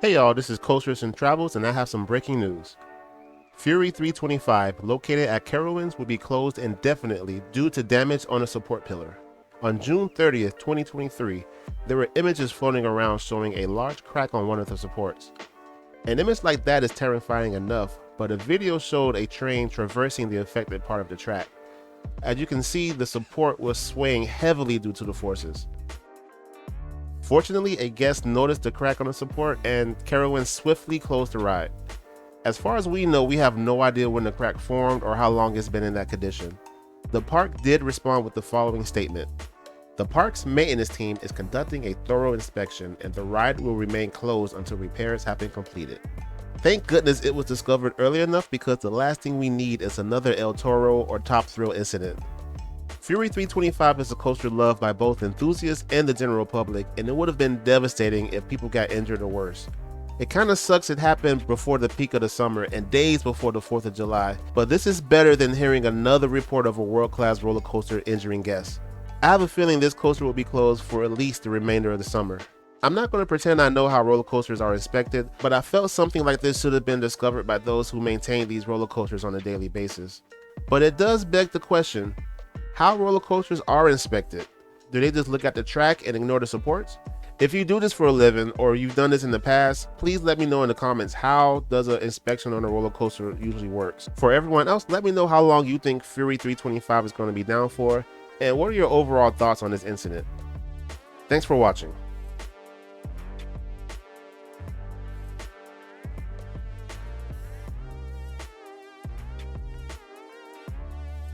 Hey y'all, this is Coasters and Travels, and I have some breaking news. Fury 325, located at Carowinds, will be closed indefinitely due to damage on a support pillar. On June 30th, 2023, there were images floating around showing a large crack on one of the supports. An image like that is terrifying enough, but a video showed a train traversing the affected part of the track. As you can see, the support was swaying heavily due to the forces. Fortunately, a guest noticed the crack on the support and Carowinds swiftly closed the ride. As far as we know, we have no idea when the crack formed or how long it's been in that condition. The park did respond with the following statement. The park's maintenance team is conducting a thorough inspection and the ride will remain closed until repairs have been completed. Thank goodness it was discovered early enough, because the last thing we need is another El Toro or Top Thrill incident. Fury 325 is a coaster loved by both enthusiasts and the general public, and it would have been devastating if people got injured or worse. It kinda sucks it happened before the peak of the summer and days before the 4th of July, but this is better than hearing another report of a world-class roller coaster injuring guests. I have a feeling this coaster will be closed for at least the remainder of the summer. I'm not going to pretend I know how roller coasters are inspected, but I felt something like this should have been discovered by those who maintain these roller coasters on a daily basis. But it does beg the question, how roller coasters are inspected? Do they just look at the track and ignore the supports? If you do this for a living, or you've done this in the past, please let me know in the comments, how does an inspection on a roller coaster usually works? For everyone else, let me know how long you think Fury 325 is going to be down for, and what are your overall thoughts on this incident? Thanks for watching.